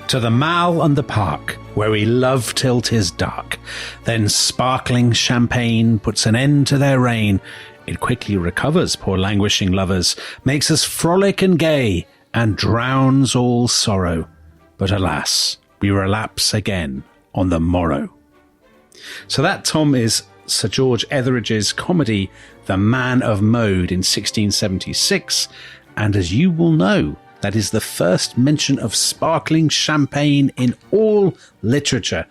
To the Mall and the Park, where we love till 'tis dark. Then sparkling champagne puts an end to their reign. It quickly recovers poor languishing lovers, makes us frolic and gay, and drowns all sorrow. But alas, we relapse again on the morrow. So that, Tom, is Sir George Etheridge's comedy, The Man of Mode, in 1676. And as you will know, that is the first mention of sparkling champagne in all literature.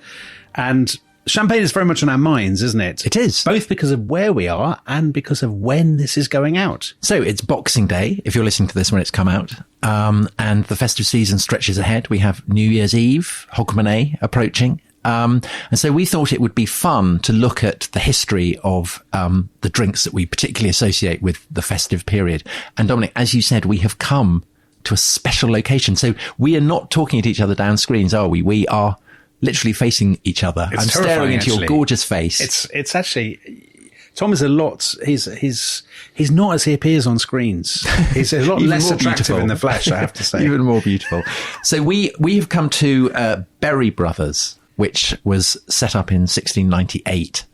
And champagne is very much on our minds, isn't it? It is. Both because of where we are and because of when this is going out. So it's Boxing Day, if you're listening to this when it's come out. And the festive season stretches ahead. We have New Year's Eve, Hogmanay, approaching. And so we thought it would be fun to look at the history of the drinks that we particularly associate with the festive period. And Dominic, as you said, we have come to a special location. So we are not talking at each other down screens, are we? We are literally facing each other. It's I'm staring into your gorgeous face. It's actually, Tom is a lot, he's not as he appears on screens. He's a lot less attractive beautiful. In the flesh, I have to say. Even more beautiful. So we have come to Berry Brothers, which was set up in 1698.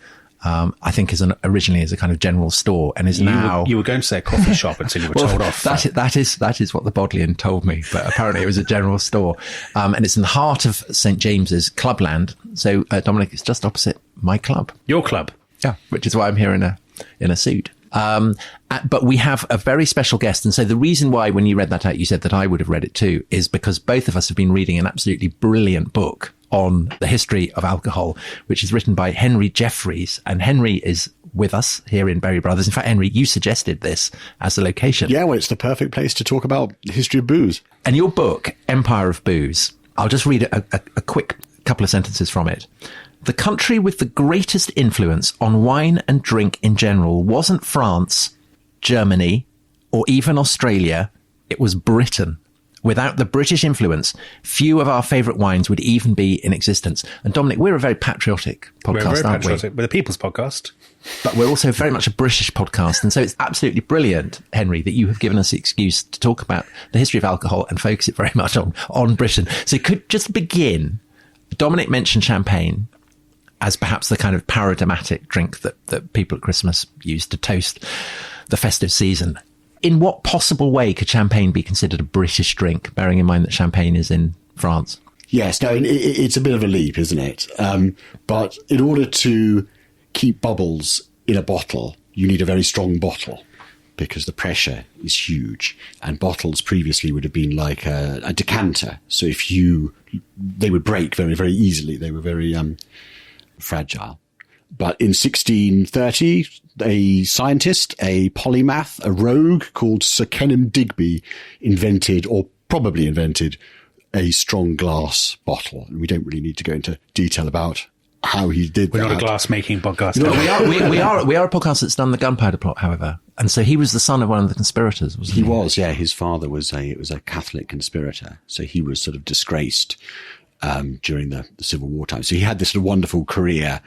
I think originally as a kind of general store, and is now... You were going to say a coffee shop until you were told off. That is what the Bodleian told me, but apparently it was a general store. And it's in the heart of St. James's Clubland. So, Dominic, it's just opposite my club. Your club? Yeah, which is why I'm here in a suit. But we have a very special guest. And so the reason why, when you read that out, you said that I would have read it too, is because both of us have been reading an absolutely brilliant book on the history of alcohol, which is written by Henry Jeffreys. And Henry is with us here in Berry Brothers. In fact, Henry, you suggested this as the location. Yeah, well, it's the perfect place to talk about the history of booze. And your book, Empire of Booze, I'll just read a quick couple of sentences from it. The country with the greatest influence on wine and drink in general wasn't France, Germany, or even Australia. It was Britain. Without the British influence, few of our favourite wines would even be in existence. And Dominic, we're a very patriotic podcast, we're very aren't patriotic. We're the People's Podcast. But we're also very much a British podcast. And so it's absolutely brilliant, Henry, that you have given us the excuse to talk about the history of alcohol and focus it very much on Britain. So could just begin, Dominic mentioned champagne as perhaps the kind of paradigmatic drink that people at Christmas use to toast the festive season. In what possible way could champagne be considered a British drink, bearing in mind that champagne is in France? Yes, no, it's a bit of a leap, isn't it? But in order to keep bubbles in a bottle, you need a very strong bottle because the pressure is huge. And bottles previously would have been like a decanter. So they would break very, very easily. They were very fragile. But in 1630, a scientist, a polymath, a rogue called Sir Kenelm Digby probably invented a strong glass bottle. And we don't really need to go into detail about how he did that. We're not a glass-making podcast. No, we are a podcast that's done the gunpowder plot, however. And so he was the son of one of the conspirators, wasn't he? He was, yeah. His father was a Catholic conspirator. So he was sort of disgraced during the Civil War time. So he had this sort of wonderful career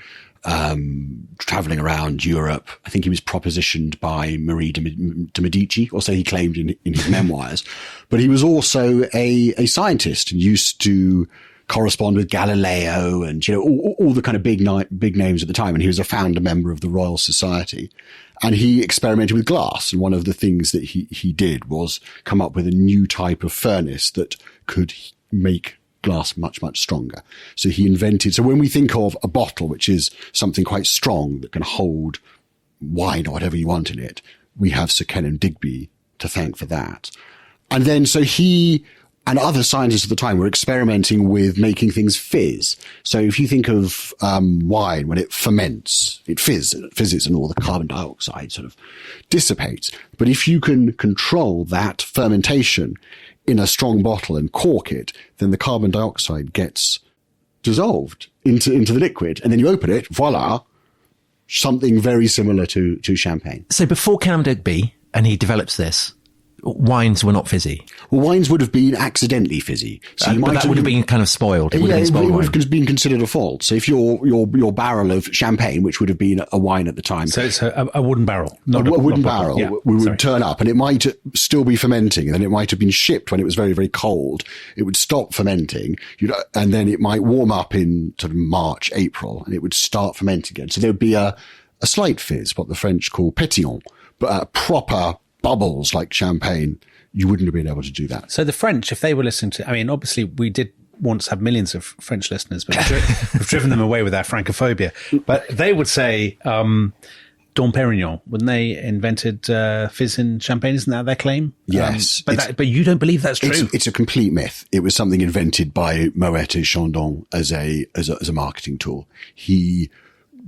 traveling around Europe. I think he was propositioned by Marie de Medici, or so he claimed in his memoirs. But he was also a scientist and used to correspond with Galileo and, all the kind of big names at the time. And he was a founder member of the Royal Society. And he experimented with glass. And one of the things that he did was come up with a new type of furnace that could make glass much, much stronger. So when we think of a bottle, which is something quite strong that can hold wine or whatever you want in it, we have Sir Kenelm Digby to thank for that. And then so he and other scientists at the time were experimenting with making things fizz. So if you think of wine, when it ferments, it fizzes and all the carbon dioxide sort of dissipates. But if you can control that fermentation in a strong bottle and cork it, then the carbon dioxide gets dissolved into the liquid. And then you open it, voila, something very similar to champagne. So before Kenelm Digby, and he develops this, wines were not fizzy. Well, wines would have been accidentally fizzy. So you But might that would have been kind of spoiled. It would have been spoiled it would wine. have been considered a fault. So if your barrel of champagne, which would have been a wine at the time, So it's a wooden barrel, not a wooden not proper. barrel, Yeah, we would sorry. turn up, and it might still be fermenting, and then it might have been shipped when it was very, very cold. It would stop fermenting, and then it might warm up in sort of March, April, and it would start fermenting again. So there would be a slight fizz, what the French call pétillant, but proper bubbles like champagne. You wouldn't have been able to do that. So the French, if they were listening to, I mean, obviously we did once have millions of French listeners, but we've driven them away with our Francophobia. But they would say Dom Perignon, when they invented fizz in champagne. Isn't that their claim? Yes. But you don't believe that's true. It's a complete myth. It was something invented by Moet et Chandon as a marketing tool. He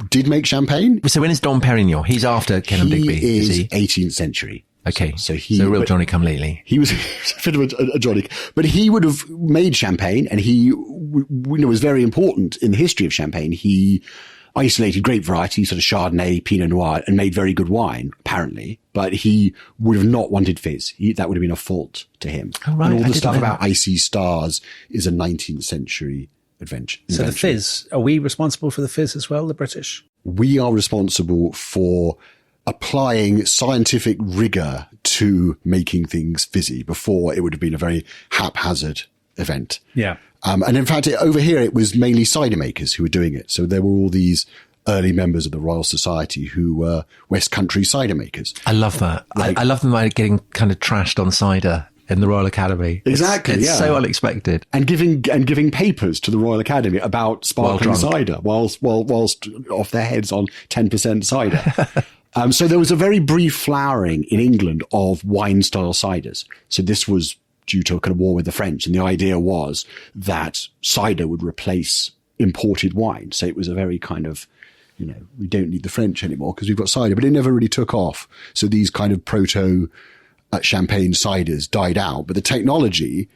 did make champagne. So when is Dom Perignon? He's after Kenelm Digby, He is is he? 18th century. Okay. So real Johnny come lately. He was a bit of a Johnny, but he would have made champagne, and he was very important in the history of champagne. He isolated grape varieties, sort of Chardonnay, Pinot Noir, and made very good wine, apparently. But he would have not wanted fizz. That would have been a fault to him. Oh, right. And all I the didn't stuff know about that. icy stars is a 19th century invention. So the fizz, are we responsible for the fizz as well, the British? We are responsible for applying scientific rigor to making things fizzy. Before, it would have been a very haphazard event. Yeah. And in fact, over here, it was mainly cider makers who were doing it. So there were all these early members of the Royal Society who were West Country cider makers. I love that. I love them getting kind of trashed on cider in the Royal Academy. Exactly, It's yeah. so unexpected. And giving papers to the Royal Academy about sparkling drunk. cider whilst off their heads on 10% cider. So there was a very brief flowering in England of wine-style ciders. So this was due to a kind of war with the French, and the idea was that cider would replace imported wine. So it was a very kind of, we don't need the French anymore because we've got cider, but it never really took off. So these kind of proto champagne ciders died out, but the technology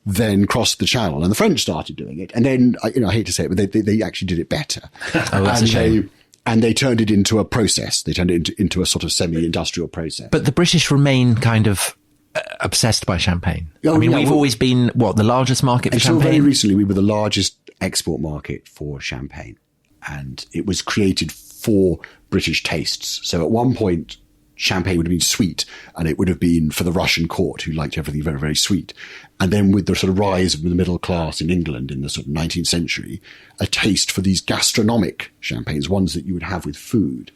then crossed the channel, and the French started doing it. And then, I hate to say it, but they actually did it better. Oh, that's a shame. And they turned it into a process. They turned it into a sort of semi-industrial process. But the British remain kind of obsessed by champagne. Oh, I mean, yeah, we've always been, the largest market for Until very champagne? recently, we were the largest export market for champagne. And it was created for British tastes. So at one point, champagne would have been sweet, and it would have been for the Russian court, who liked everything very, very sweet. And then with the sort of rise of the middle class in England in the sort of 19th century, a taste for these gastronomic champagnes, ones that you would have with food.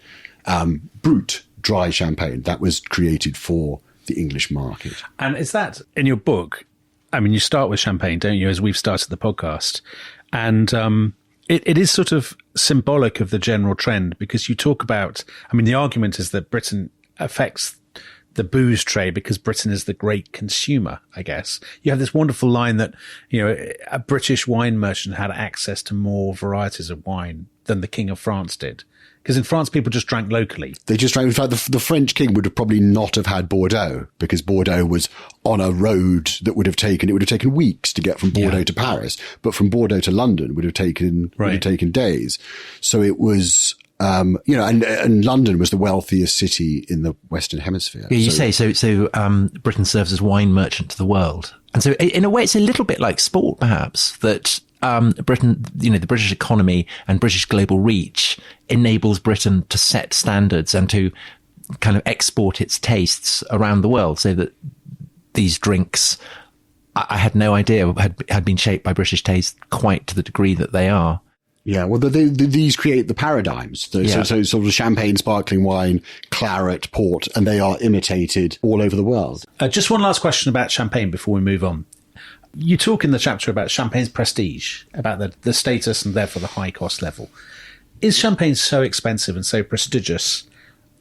Brut, dry champagne, that was created for the English market. And is that in your book? I mean, you start with champagne, don't you, as we've started the podcast. And it is sort of symbolic of the general trend, because you talk about, I mean, the argument is that Britain affects the booze trade because Britain is the great consumer, I guess. You have this wonderful line that, a British wine merchant had access to more varieties of wine than the King of France did. Because in France, people just drank locally. They just drank. In fact, the French king would have probably not have had Bordeaux, because Bordeaux was on a road that would have taken weeks to get from Bordeaux to Paris, but from Bordeaux to London would have taken days. So it was, and London was the wealthiest city in the Western Hemisphere. Yeah, you say so. Britain serves as wine merchant to the world, and so in a way, it's a little bit like sport, perhaps, that Britain, the British economy and British global reach enables Britain to set standards and to kind of export its tastes around the world, so that these drinks, I had no idea had been shaped by British taste quite to the degree that they are. Yeah, well, these create the paradigms. So sort of champagne, sparkling wine, claret, port, and they are imitated all over the world. Just one last question about champagne before we move on. You talk in the chapter about champagne's prestige, about the status and therefore the high cost level. Is champagne so expensive and so prestigious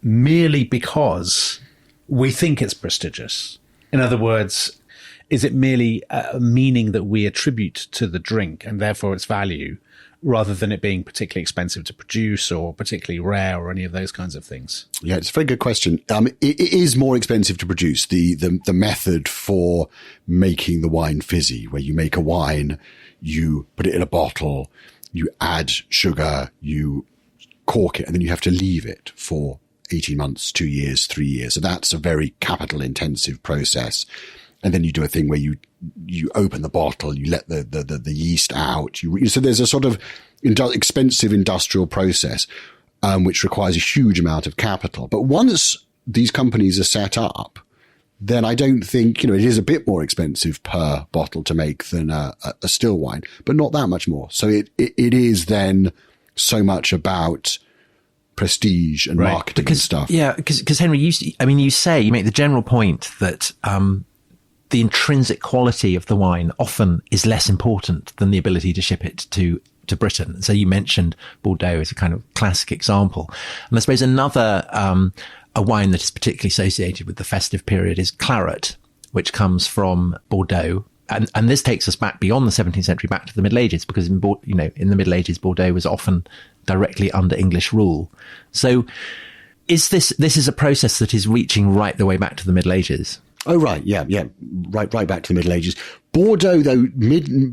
merely because we think it's prestigious? In other words, is it merely a meaning that we attribute to the drink and therefore its value, rather than it being particularly expensive to produce or particularly rare or any of those kinds of things? Yeah, it's a very good question. It is more expensive to produce. The method for making the wine fizzy, where you make a wine, you put it in a bottle, you add sugar, you cork it, and then you have to leave it for 18 months, 2 years, 3 years. So that's a very capital intensive process. And then you do a thing where you open the bottle, you let the yeast out. So there's a sort of expensive industrial process, which requires a huge amount of capital. But once these companies are set up, then I don't think, it is a bit more expensive per bottle to make than a still wine, but not that much more. So it is then so much about prestige and marketing and stuff. Yeah, because Henry, you make the general point that the intrinsic quality of the wine often is less important than the ability to ship it to Britain. So you mentioned Bordeaux as a kind of classic example. And I suppose another a wine that is particularly associated with the festive period is clairet, which comes from Bordeaux. And this takes us back beyond the 17th century, back to the Middle Ages, because in the Middle Ages, Bordeaux was often directly under English rule. So this is a process that is reaching right the way back to the Middle Ages? Oh, right. Yeah. Right back to the Middle Ages. Bordeaux, though,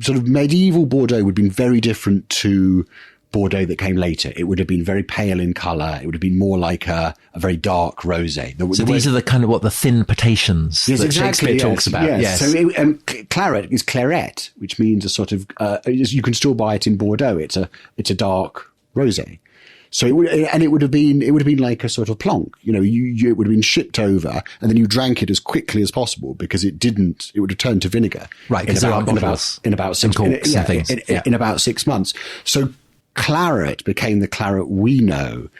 sort of medieval Bordeaux would have been very different to Bordeaux that came later. It would have been very pale in colour. It would have been more like a very dark rosé. So these are the kind of the thin potations that Shakespeare talks about. Yes. So claret is clairet, which means a sort of you can still buy it in Bordeaux. It's a dark rosé. So it would have been like a sort of plonk. It would have been shipped over, and then you drank it as quickly as possible because it would have turned to vinegar. Right, because there are bottles in about 6 corks and things. In about 6 months. So claret became the claret we know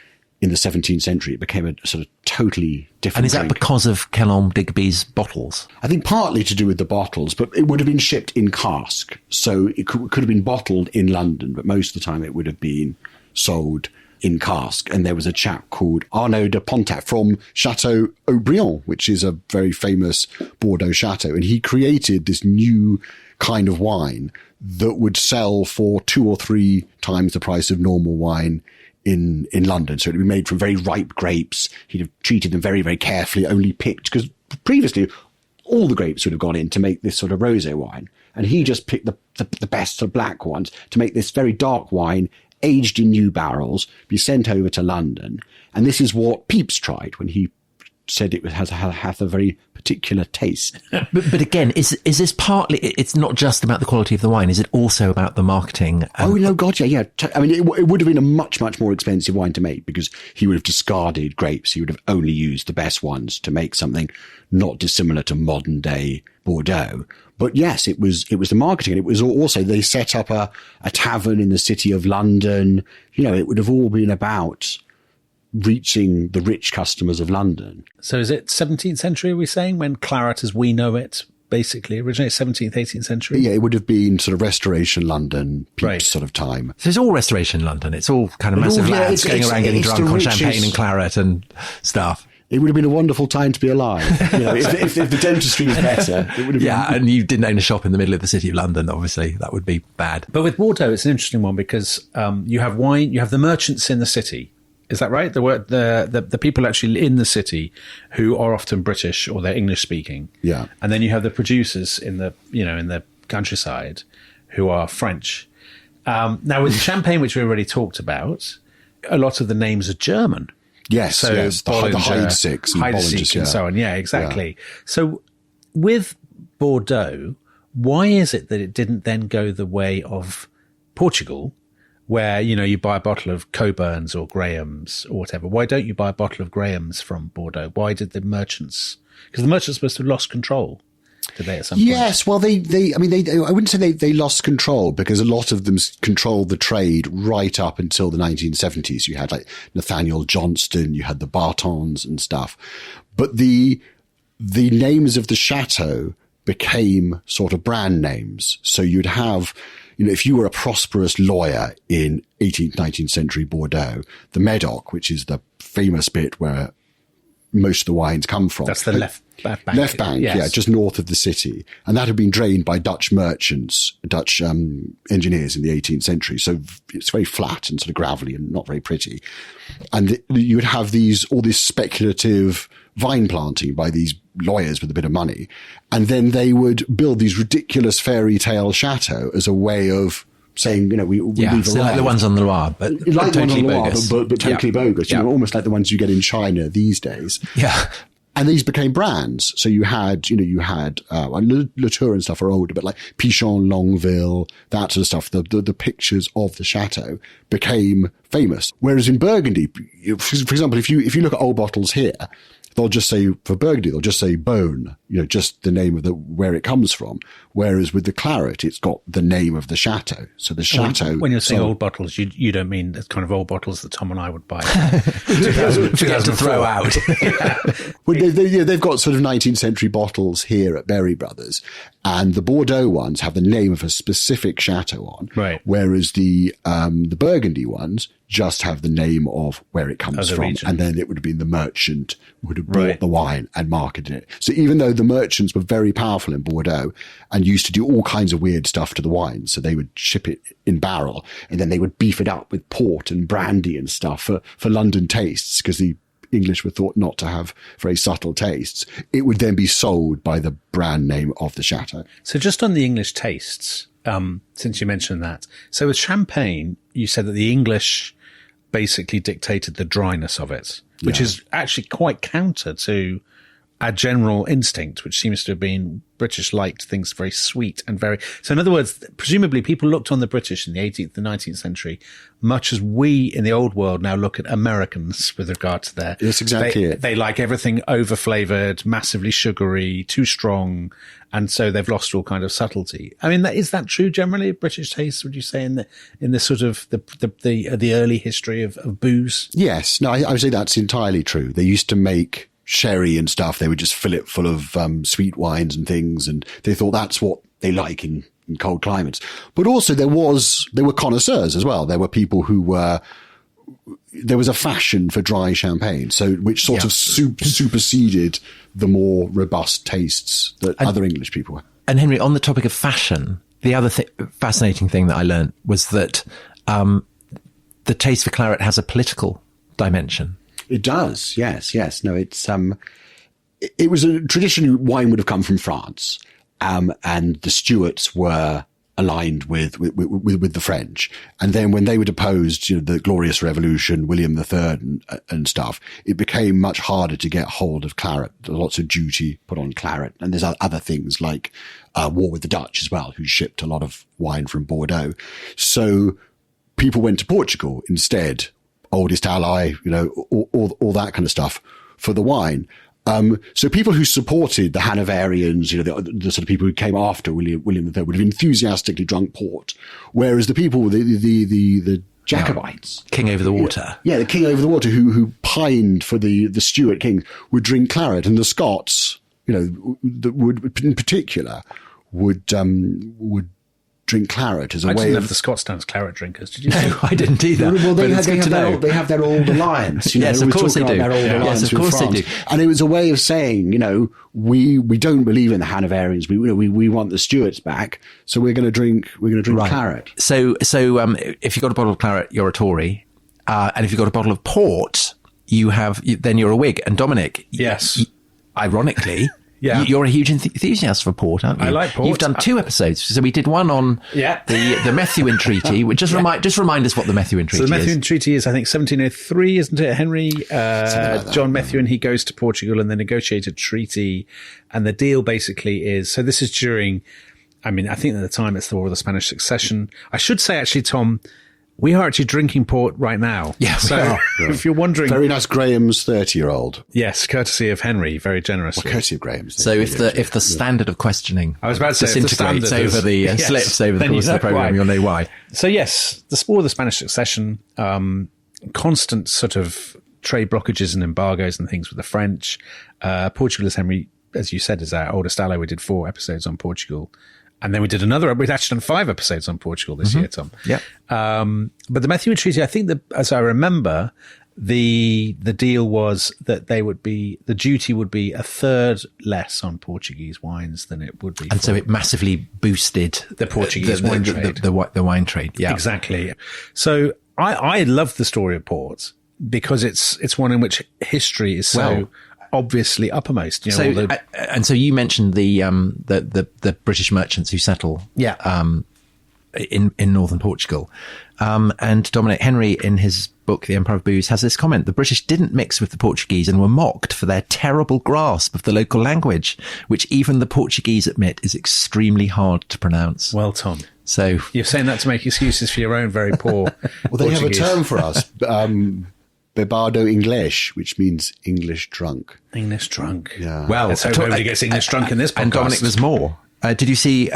in the 17th century. It became a sort of totally different And is that drink. because of Kellogg Digby's bottles? I think partly to do with the bottles, but it would have been shipped in cask. So it could have been bottled in London, but most of the time it would have been sold in cask. And there was a chap called Arnaud de Pontac from Chateau Aubryon, which is a very famous Bordeaux chateau. And he created this new kind of wine that would sell for 2 or 3 times the price of normal wine in London. So it would be made from very ripe grapes. He'd have treated them very, very carefully, only picked, because previously all the grapes would have gone in to make this sort of rosé wine. And he just picked the best sort of black ones to make this very dark wine, aged in new barrels, be sent over to London. And this is what Pepys tried when he said it has a very particular taste. But again, is this partly, it's not just about the quality of the wine, is it also about the marketing? Oh, no, God, yeah. I mean, it would have been a much, much more expensive wine to make because he would have discarded grapes. He would have only used the best ones to make something not dissimilar to modern day Bordeaux. But yes, it was the marketing. And it was also, they set up a tavern in the city of London. It would have all been about reaching the rich customers of London. So is it 17th century, are we saying, when claret as we know it basically originated? 17th, 18th century? Yeah, it would have been sort of Restoration London, Pepys Right. sort of time. So it's all Restoration London. It's all kind of massive lads going around getting drunk on champagne and claret and stuff. It would have been a wonderful time to be alive. If the dentistry was better, it would have been. Yeah, and you didn't own a shop in the middle of the city of London, obviously. That would be bad. But with Bordeaux, it's an interesting one because you have wine, you have the merchants in the city. Is that right? The people actually in the city who are often British or they're English speaking. Yeah. And then you have the producers in the countryside who are French. Now with champagne, which we already talked about, a lot of the names are German. Yes, So yes. The Heidsieck and Bollinger, and so on. Yeah, exactly. Yeah. So with Bordeaux, why is it that it didn't then go the way of Portugal, where, you buy a bottle of Coburn's or Graham's or whatever? Why don't you buy a bottle of Graham's from Bordeaux? Why did the merchants? Because the merchants must have lost control, did they, at some point? Yes, well, I wouldn't say they lost control because a lot of them controlled the trade right up until the 1970s. You had like Nathaniel Johnston, you had the Bartons and stuff. But the names of the chateau became sort of brand names. So you'd have, if you were a prosperous lawyer in 18th, 19th century Bordeaux, the Medoc, which is the famous bit where most of the wines come from. That's the left bank. Left bank, yes. Yeah, just north of the city. And that had been drained by Dutch merchants, Dutch engineers in the 18th century. So it's very flat and sort of gravelly and not very pretty. And you would have all this speculative vine planting by these lawyers with a bit of money. And then they would build these ridiculous fairy tale chateaux as a way of saying, we leave so like the ones on the Loire, but like totally the ones on bogus. the Loire, but totally bogus. Yeah. Almost like the ones you get in China these days. Yeah. And these became brands. So you had Latour and stuff are older, but like Pichon, Longueville, that sort of stuff, the pictures of the chateau became famous. Whereas in Burgundy, for example, if you look at old bottles here, they'll just say, for Burgundy, they'll just say Beaune, just the name of where it comes from. Whereas with the claret, it's got the name of the chateau. So the chateau. When you're saying old bottles, you don't mean the kind of old bottles that Tom and I would buy. Forget to throw out. Well, they've got sort of 19th century bottles here at Berry Brothers, and the Bordeaux ones have the name of a specific chateau on. Right. Whereas the Burgundy ones just have the name of where it comes from. Region. And then it would have been the merchant would have bought the wine and marketed it. So even though the merchants were very powerful in Bordeaux and used to do all kinds of weird stuff to the wine, so they would ship it in barrel and then they would beef it up with port and brandy and stuff for London tastes, because the English were thought not to have very subtle tastes. It would then be sold by the brand name of the chateau. So just on the English tastes, since you mentioned that, so with champagne, you said that the English basically dictated the dryness of it, which is actually quite counter to our general instinct, which seems to have been British liked things very sweet and very. So in other words, presumably people looked on the British in the 18th and 19th century, much as we in the old world now look at Americans with regard to their. That's exactly it. They like everything over flavored, massively sugary, too strong. And so they've lost all kind of subtlety. I mean, is that true generally? British tastes, would you say, in the sort of the early history of booze? Yes. No, I would say that's entirely true. They used to make sherry and stuff. They would just fill it full of sweet wines and things, and they thought that's what they like in cold climates. But also there were connoisseurs as well. There were people there was a fashion for dry champagne, so which sort of superseded the more robust tastes that other English people had. And Henry, on the topic of fashion, the other fascinating thing that I learned was that the taste for claret has a political dimension. It does, yes. No, it's it was a tradition. Wine would have come from France, and the Stuarts were aligned with the French. And then when they were deposed, the Glorious Revolution, William III and stuff, it became much harder to get hold of claret. There was lots of duty put on claret. And there's other things like war with the Dutch as well, who shipped a lot of wine from Bordeaux. So people went to Portugal instead, oldest ally, all that kind of stuff for the wine. So people who supported the Hanoverians, the sort of people who came after William III would have enthusiastically drunk port, whereas the people, the Jacobites, King over the water, the king over the water, who pined for the Stuart king, would drink claret, and the Scots, would in particular would drink claret as a I way didn't know of if the Scots dance claret drinkers. Did you? No, I didn't either. Well, they know. have their old alliance. Yes, of course they do. Yes, of course they do. And it was a way of saying, we don't believe in the Hanoverians. We want the Stuarts back. So we're going to drink claret. So if you've got a bottle of claret, you're a Tory, and if you've got a bottle of port, then you're a Whig. And Dominic, yes, ironically. Yeah. You're a huge enthusiast for port, aren't you? I like port. You've done 2 episodes. So we did one on the Methuen Treaty. Just remind us what the Methuen Treaty is. So the Methuen Treaty is, I think, 1703, isn't it, Henry? John Methuen, he goes to Portugal and they negotiate a treaty. And the deal basically is, so this is during, I think at the time it's the War of the Spanish Succession. I should say, actually, Tom, we are actually drinking port right now. Yeah, so if you're wondering, very nice Graham's 30-year-old. Yes, courtesy of Henry, very generously. Well, courtesy of Graham's. So if the standard of questioning, I was about to say, disintegrates over the slips over the course of the program, you'll know why. So yes, the War of the Spanish Succession, constant sort of trade blockages and embargoes and things with the French. Portugal, as Henry, as you said, is our oldest ally. We did 4 episodes on Portugal. And then we did we'd actually done 5 episodes on Portugal this year, Tom. Yeah. But the Methuen Treaty, I think that, as I remember, the deal was that the duty would be 1/3 less on Portuguese wines than it would be. And so it massively boosted the Portuguese wine trade. The wine trade. Yeah. Exactly. So I love the story of port because it's one in which history is so obviously uppermost. And so you mentioned the British merchants who settle in northern Portugal. And Dominic, Henry, in his book, The Empire of Booze, has this comment: the British didn't mix with the Portuguese and were mocked for their terrible grasp of the local language, which even the Portuguese admit is extremely hard to pronounce. Well, Tom. So You're saying that to make excuses for your own very poor Well, they Portuguese. have a term for us, bebado English, which means English drunk. English drunk. Yeah. well, Let's hope nobody gets English drunk in this podcast. And Dominic, there's more. Did you see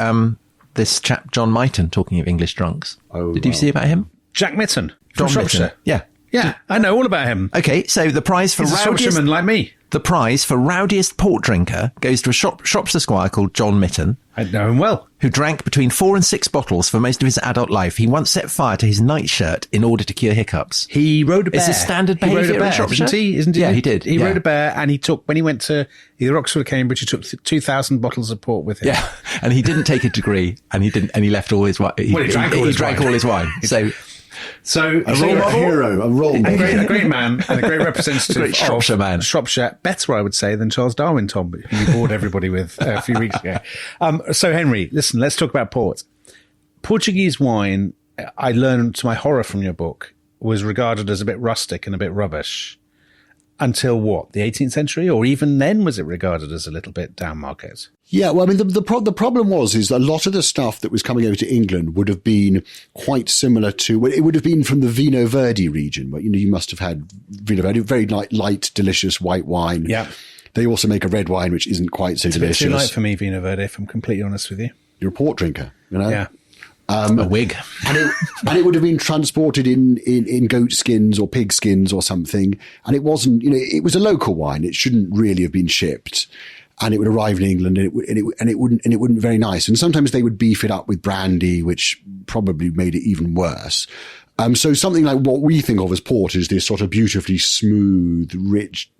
this chap John Myton, talking of English drunks? Oh, did you wow. see about him? Jack Mitten from John Shropshire. Myton. Yeah. Yeah, I know all about him. Okay, so the prize for He's a rowdiest, Shropshireman like me. the prize for rowdiest port drinker goes to a Shropshire squire called John Myton, I know him well. who drank between 4 and 6 bottles for most of his adult life. He once set fire to his nightshirt in order to cure hiccups. He rode a bear. Is this standard He rode behaviour a in bear, Shropshire? Isn't he? Yeah, he did. He Yeah. rode a bear, and he took, when he went to either Oxford or Cambridge, he took 2,000 bottles of port with him. Yeah, and he didn't take a degree, and he left all his wine. Well, he drank all his wine. So So A hero, a role model. a great man and a great representative A great Shropshire of man. Shropshire, better, I would say, than Charles Darwin, Tom, who you bored everybody with a few weeks ago. So, Henry, listen, let's talk about port. Portuguese wine, I learned to my horror from your book, was regarded as a bit rustic and a bit rubbish until what, the 18th century? Or even then was it regarded as a little bit down market? Yeah, well, I mean, the problem is a lot of the stuff that was coming over to England would have been quite similar to, well, it would have been from the Vino Verde region, where, you must have had Vino Verde, very light, delicious white wine. Yeah. They also make a red wine, which isn't quite so It's a bit delicious. too light for me, Vino Verde, if I'm completely honest with you. You're a port drinker, you know? Yeah. a wig. And it would have been transported in goat skins or pig skins or something. And it wasn't, it was a local wine. It shouldn't really have been shipped. And it would arrive in England and it wouldn't be very nice. And sometimes they would beef it up with brandy, which probably made it even worse. So something like what we think of as port is this sort of beautifully smooth, rich,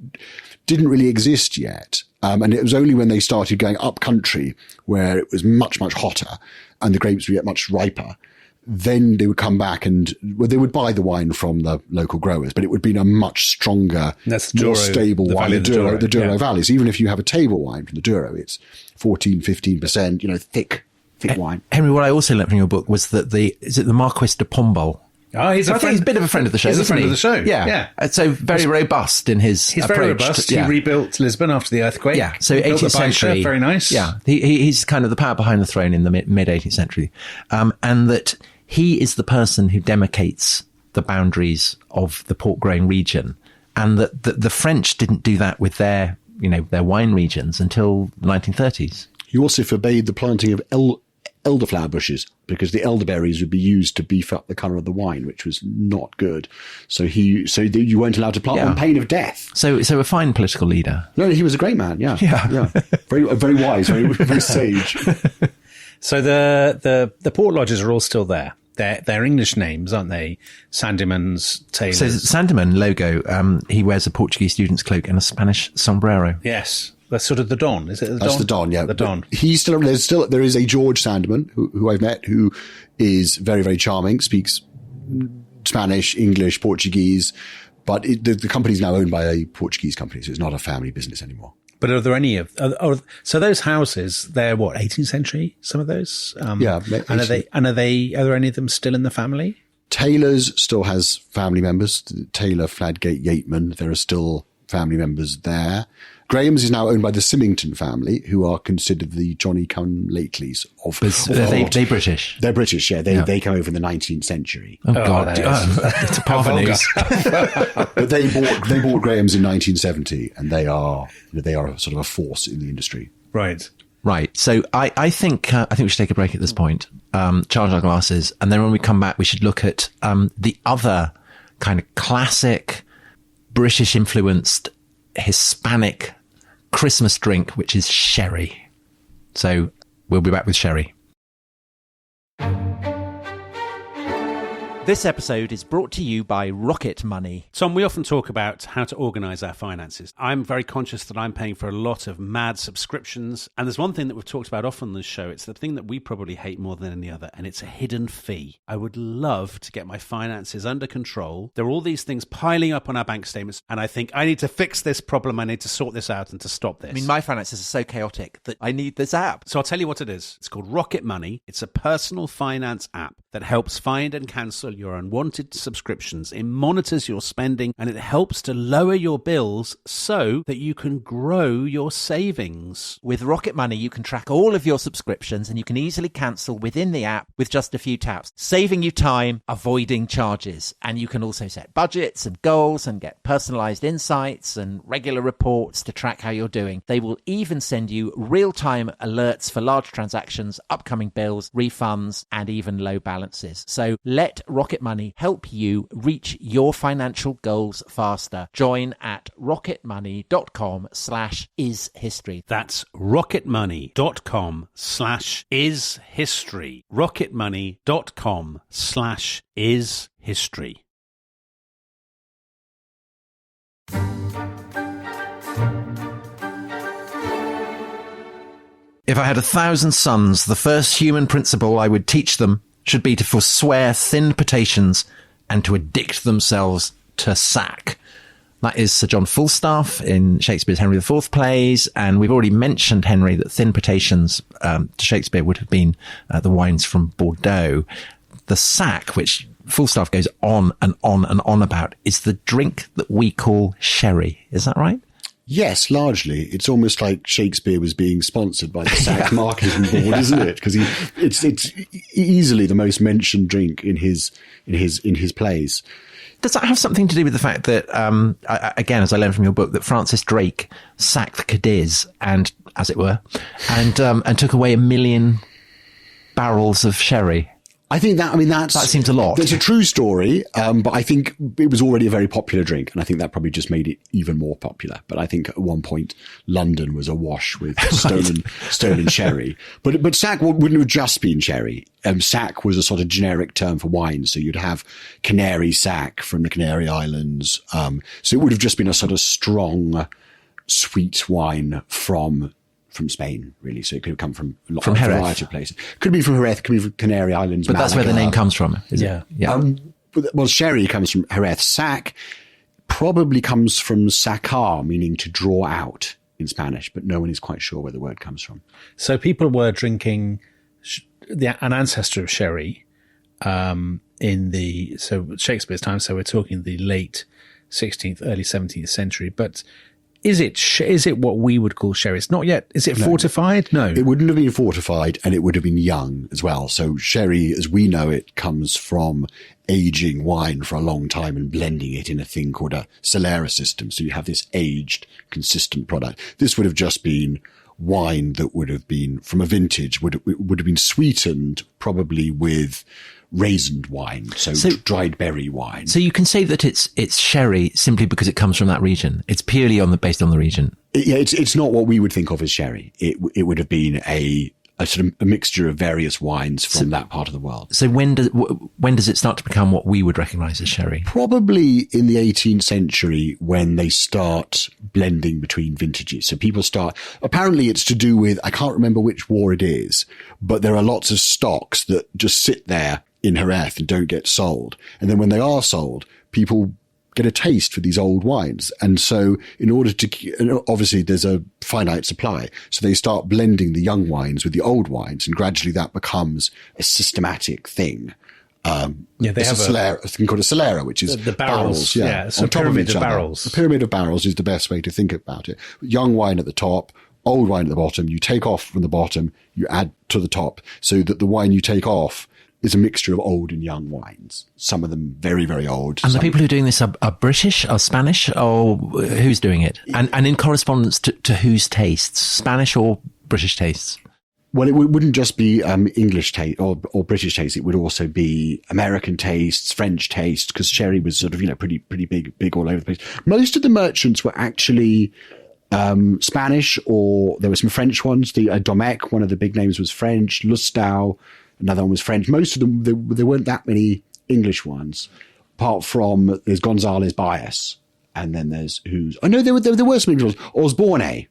didn't really exist yet. And it was only when they started going up country where it was much, much hotter and the grapes would get much riper. Then they would come back and they would buy the wine from the local growers, but it would be a much stronger, That's the more Douro, stable the wine. Valley of The Douro yeah. Valley. So even if you have a table wine from the Douro, it's 14, 15%, thick wine. Henry, what I also learned from your book was that the Marquis de Pombal. Oh, he's I think he's a bit of a friend of the show. He's a isn't friend he? of the show. Yeah. So very robust in his He's approach. very robust. Yeah. He rebuilt Lisbon after the earthquake. Yeah, so He built the 18th Baixa, century. very nice. Yeah, he's kind of the power behind the throne in the mid 18th century. And that he is the person who demarcates the boundaries of the port-growing region. And that the French didn't do that with their wine regions until the 1930s. He also forbade the planting of elderflower bushes because the elderberries would be used to beef up the colour of the wine, which was not good. So you weren't allowed to plant on pain of death. So a fine political leader. No, he was a great man. Yeah. Very wise, very sage. So the port lodges are all still there. They're English names, aren't they? Sandymans, Taylors. So Sandeman logo, he wears a Portuguese student's cloak and a Spanish sombrero. Yes. That's sort of the Don, is it? That's the Don, yeah. The Don. There is a George Sandeman who I've met who is very, very charming, speaks Spanish, English, Portuguese, but the company's now owned by a Portuguese company, so it's not a family business anymore. But are there any so those houses, they're what, 18th century, some of those? Yeah. And are there any of them still in the family? Taylor's still has family members. Taylor, Fladgate, Yateman, there are still family members there. Graham's is now owned by the Symington family, who are considered the Johnny-come-latelys of They British? They're British, yeah. They came over in the 19th century. Oh, God. It's a parvenu. But they bought Graham's in 1970, and they are sort of a force in the industry. Right. Right. So I think we should take a break at this point, charge our glasses, and then when we come back, we should look at the other kind of classic British-influenced Hispanic Christmas drink, which is sherry. So we'll be back with sherry. This episode is brought to you by Rocket Money. Tom, we often talk about how to organise our finances. I'm very conscious that I'm paying for a lot of mad subscriptions. And there's one thing that we've talked about often on this show. It's the thing that we probably hate more than any other, and it's a hidden fee. I would love to get my finances under control. There are all these things piling up on our bank statements, and I think I need to fix this problem. I need to sort this out and to stop this. I mean, my finances are so chaotic that I need this app. So I'll tell you what it is. It's called Rocket Money. It's a personal finance app that helps find and cancel your unwanted subscriptions. It monitors your spending and it helps to lower your bills so that you can grow your savings. With Rocket Money, you can track all of your subscriptions and you can easily cancel within the app with just a few taps, saving you time, avoiding charges. And you can also set budgets and goals and get personalized insights and regular reports to track how you're doing. They will even send you real-time alerts for large transactions, upcoming bills, refunds, and even low balances. So let Rocket Money help you reach your financial goals faster. Join at rocketmoney.com/ishistory. That's rocketmoney.com/ishistory. rocketmoney.com/ishistory. If I had 1,000 sons, the first human principle I would teach them should be to forswear thin potations and to addict themselves to sack. That is Sir John Falstaff in Shakespeare's Henry IV plays, and we've already mentioned, Henry, that thin potations to Shakespeare would have been the wines from Bordeaux. The sack, which Falstaff goes on and on and on about, is the drink that we call sherry. Is that right? Yes, largely. It's almost like Shakespeare was being sponsored by the SAC marketing board, isn't it? Because it's easily the most mentioned drink in his plays. Does that have something to do with the fact that, again, as I learned from your book, that Francis Drake sacked Cadiz and, as it were, and took away 1 million barrels of sherry? I think that seems a lot. It's a true story, but I think it was already a very popular drink, and I think that probably just made it even more popular. But I think at one point London was awash with stolen sherry. But sack wouldn't have just been sherry. Sack was a sort of generic term for wine, so you'd have Canary sack from the Canary Islands. So it would have just been a sort of strong, sweet wine from Spain, really. So it could have come from a variety of places. Could be from Jerez, could be from Canary Islands. But Malaga. That's where the name comes from, is it? Yeah. Well, sherry comes from Jerez. Sack probably comes from sacar, meaning to draw out in Spanish, but no one is quite sure where the word comes from. So people were drinking an ancestor of sherry in Shakespeare's time. So we're talking the late 16th, early 17th century. But is it what we would call sherry? It's not yet. Is it fortified? No. It wouldn't have been fortified, and it would have been young as well. So sherry, as we know it, comes from aging wine for a long time and blending it in a thing called a Solera system. So you have this aged, consistent product. This would have just been wine that would have been from a vintage, would have been sweetened probably with raisined wine, so dried berry wine. So you can say that it's sherry simply because it comes from that region. It's purely based on the region. It's not what we would think of as sherry. It would have been a sort of a mixture of various wines from that part of the world. So when does it start to become what we would recognise as sherry? Probably in the 18th century, when they start blending between vintages. So people apparently it's to do with, I can't remember which war it is, but there are lots of stocks that just sit there in Jerez and don't get sold. And then when they are sold, people get a taste for these old wines. And so in order to, obviously there's a finite supply. So they start blending the young wines with the old wines, and gradually that becomes a systematic thing. They have a thing called a Solera, which is the barrels. It's a pyramid of barrels. A pyramid of barrels is the best way to think about it. Young wine at the top, old wine at the bottom. You take off from the bottom, you add to the top, so that the wine you take off is a mixture of old and young wines. Some of them very, very old. And the people who are doing this are British or Spanish, or who's doing it? And in correspondence to whose tastes? Spanish or British tastes? Well, it wouldn't just be English taste or British taste. It would also be American tastes, French taste, because sherry was sort of, pretty big all over the place. Most of the merchants were actually Spanish, or there were some French ones. The Dominic, one of the big names, was French. Lustau, another one was French. Most of them, there weren't that many English ones, apart from there's Gonzalez Bias, and then there's there were some English ones. Osborne,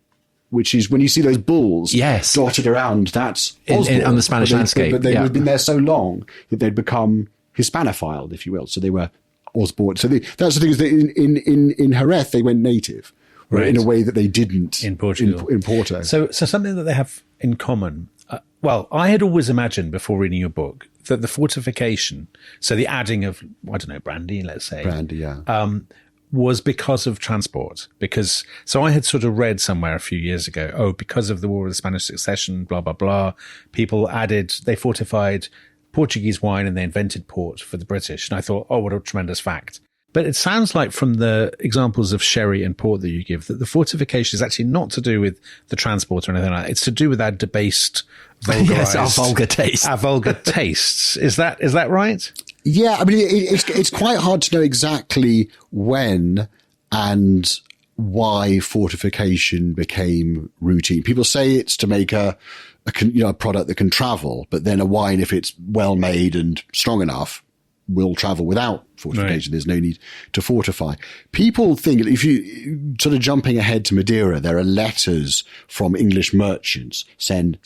which is when you see those bulls dotted around, that's Osborne, on the Spanish landscape. But they'd been there so long that they'd become Hispanophiled, if you will. So they were Osborne. So that's the thing, is that in Jerez they went native, right, in a way that they didn't in Portugal. In Porto. So something that they have in common. Well, I had always imagined before reading your book that the fortification, so the adding of, I don't know, brandy, let's say. Brandy, yeah. Was because of transport. So I had sort of read somewhere a few years ago, because of the War of the Spanish Succession, blah, blah, blah, they fortified Portuguese wine and they invented port for the British. And I thought, what a tremendous fact. But it sounds like from the examples of sherry and port that you give that the fortification is actually not to do with the transport or anything like that. It's to do with our debased, vulgarized, our vulgar taste. Our vulgar tastes. Is that right? Yeah, I mean, it's quite hard to know exactly when and why fortification became routine. People say it's to make a product that can travel, but then a wine, if it's well made and strong enough, will travel without fortification. Right. There's no need to fortify. People think, if you sort of jumping ahead to Madeira, there are letters from English merchants saying,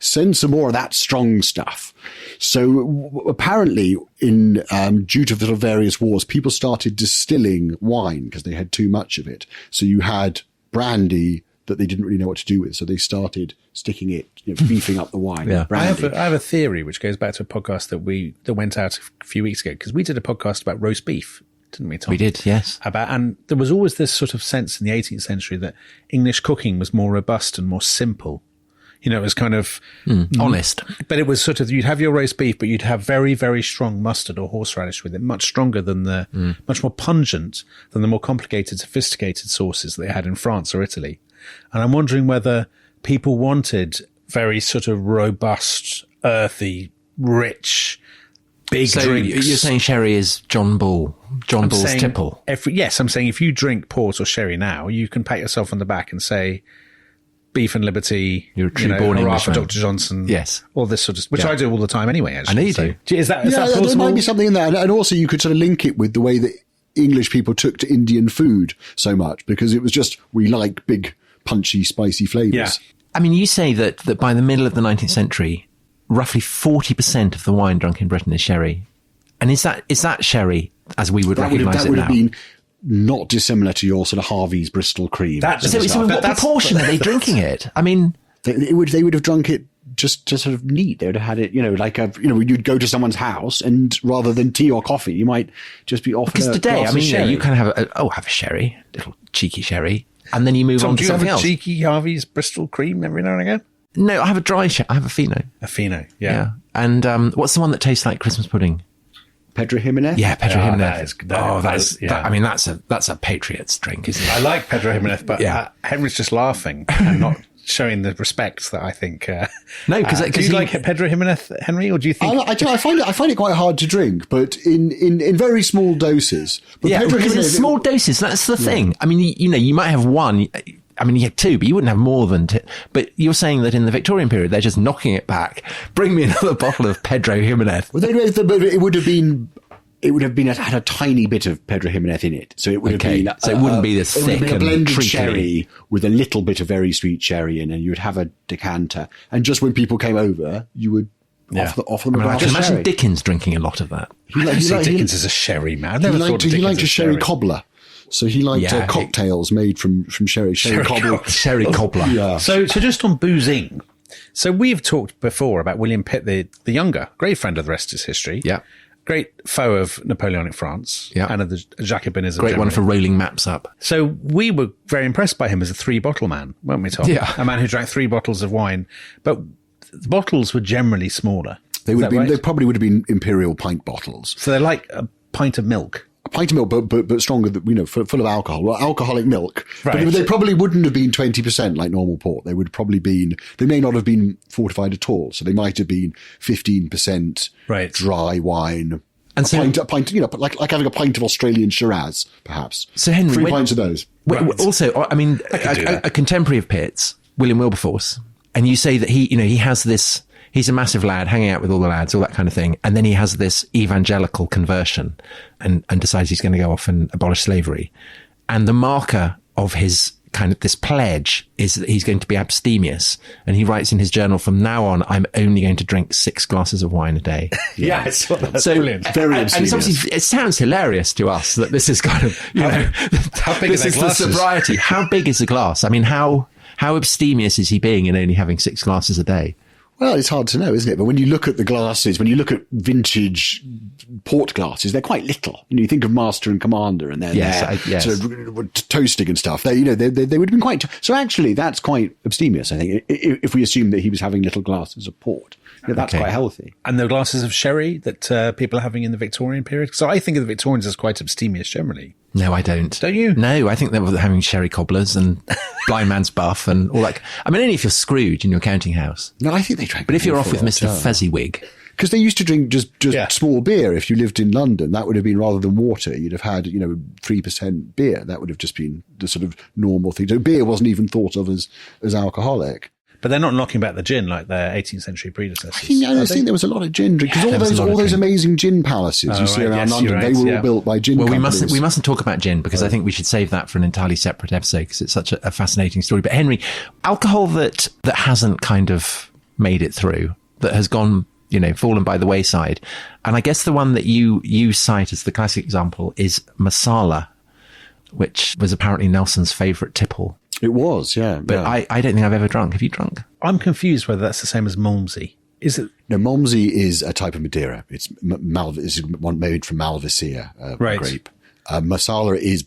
send some more of that strong stuff. So apparently due to the various wars, people started distilling wine because they had too much of it. So you had brandy that they didn't really know what to do with. So they started sticking it, beefing up the wine. Yeah. I have a theory which goes back to a podcast that went out a few weeks ago, because we did a podcast about roast beef, didn't we, Tom? We did, yes. And there was always this sort of sense in the 18th century that English cooking was more robust and more simple. It was kind of honest. But it was sort of, you'd have your roast beef, but you'd have very, very strong mustard or horseradish with it, much stronger than much more pungent than the more complicated, sophisticated sauces that they had in France or Italy. And I'm wondering whether people wanted very sort of robust, earthy, rich, big drinks. You're saying sherry is John Bull's tipple? Yes, I'm saying if you drink port or sherry now, you can pat yourself on the back and say, Beef and Liberty, you're a true born Englishman. Dr. Johnson, yes, all this sort of, which I do all the time anyway. Actually, I know you do. Is that possible? There might be something in that, and also you could sort of link it with the way that English people took to Indian food so much, because it was just, we like big, punchy, spicy flavors. Yeah. I mean, you say that by the middle of the 19th century, roughly 40% of the wine drunk in Britain is sherry, and is that sherry as we would recognise it now? That would have been not dissimilar to your sort of Harvey's Bristol cream. So what proportion are they drinking it? I mean, they would have drunk it just sort of neat. They would have had it, you'd go to someone's house, and rather than tea or coffee, you might just be offered. Because today, I mean, you kind of have a sherry, little cheeky sherry, and then you move on to something else. Do you have a cheeky Harvey's Bristol cream every now and again? No, I have a dry sherry. I have a Fino. A Fino, yeah. And what's the one that tastes like Christmas pudding? Pedro Jimenez? Yeah, Pedro Jimenez. I mean, that's a patriot's drink, isn't it? I like Pedro Jimenez, but Henry's just laughing and not showing the respect that I think. No, because do you like Pedro Jimenez, Henry, or do you think? I find it quite hard to drink, but in very small doses. But yeah, because in small doses, that's the thing. I mean, you might have one. I mean, you have two, but you wouldn't have more than two. But you're saying that in the Victorian period, they're just knocking it back. Bring me another bottle of Pedro Jimenez. Well, it would have had a tiny bit of Pedro Jimenez in it. So it would have been. So it wouldn't be this thick and a blended treacly sherry with a little bit of very sweet sherry in, and you would have a decanter. And just when people came over, you would offer them a glass of sherry. Imagine Dickens drinking a lot of that. Dickens is a sherry man. He liked a sherry cobbler. So he liked cocktails made from sherry. Sherry cobbler. Yeah. So just on boozing. So we've talked before about William Pitt the Younger, great friend of the rest is history. Yeah. Great foe of Napoleonic France and of the Jacobinism. Great one for rolling maps up. So we were very impressed by him as a 3-bottle man, weren't we, Tom? Yeah. A man who drank 3 bottles of wine. But the bottles were generally smaller. They probably would have been imperial pint bottles. So they're like a pint of milk. A pint of milk, but stronger, full of alcohol. Well, alcoholic milk. Right. But they probably wouldn't have been 20% like normal port. They may not have been fortified at all. So they might have been 15% dry wine. And a pint, like having a pint of Australian Shiraz, perhaps. So Henry, 3 pints of those. Also, I mean, a contemporary of Pitt's, William Wilberforce, and you say that he has this he's a massive lad, hanging out with all the lads, all that kind of thing. And then he has this evangelical conversion and decides he's going to go off and abolish slavery. And the marker of his kind of this pledge is that he's going to be abstemious. And he writes in his journal, from now on, I'm only going to drink 6 glasses of wine a day. Yeah, it's that's so brilliant. Very and it's abstemious. obviously, it sounds hilarious to us that this is kind of, you know, how big this are is their the glasses? sobriety. How big is the glass? I mean, how abstemious is he being in only having 6 glasses a day? Well, it's hard to know, isn't it? But when you look at the glasses, when you look at vintage port glasses, they're quite little. You know, you think of Master and Commander, and they're Yes. sort of toasting and stuff. They would have been quite. So actually, that's quite abstemious. I think if we assume that he was having little glasses of port, you know, that's Okay. quite healthy. And the glasses of sherry that people are having in the Victorian period. So I think of the Victorians as quite abstemious generally. No, I don't. Don't you? No, I think they were having sherry cobblers and blind man's buff and all that. I mean, only if you're Scrooge in your counting house. No, I think they drank. But if you're off with Mr. Fezziwig, because they used to drink just Yeah. small beer. If you lived in London, that would have been, rather than water, you'd have had 3% beer. That would have just been the sort of normal thing. So beer wasn't even thought of as alcoholic. But they're not knocking back the gin like their 18th century predecessors. I think there was a lot of gin drink, because there was a lot all of those drink. amazing gin palaces you see right, around yes, London, you're they right, were yeah. all built by gin well, companies. we mustn't talk about gin because I think we should save that for an entirely separate episode because it's such a fascinating story. But Henry, alcohol that hasn't kind of made it through, that has gone, fallen by the wayside. And I guess the one that you cite as the classic example is Masala, which was apparently Nelson's favourite tipple. It was, yeah. But yeah. I don't think I've ever drunk. Have you drunk? I'm confused whether that's the same as Malmsey. Is it? No, Malmsey is a type of Madeira. It's one made from Malvasia, Right. grape. Masala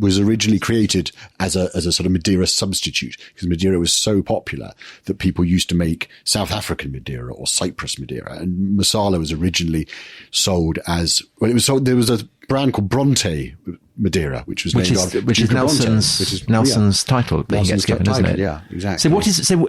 was originally created as a sort of Madeira substitute, because Madeira was so popular that people used to make South African Madeira or Cyprus Madeira, and Masala was originally sold as there was a brand called Bronte Madeira, which is Nelson's title that he gets given, isn't it? Yeah, exactly.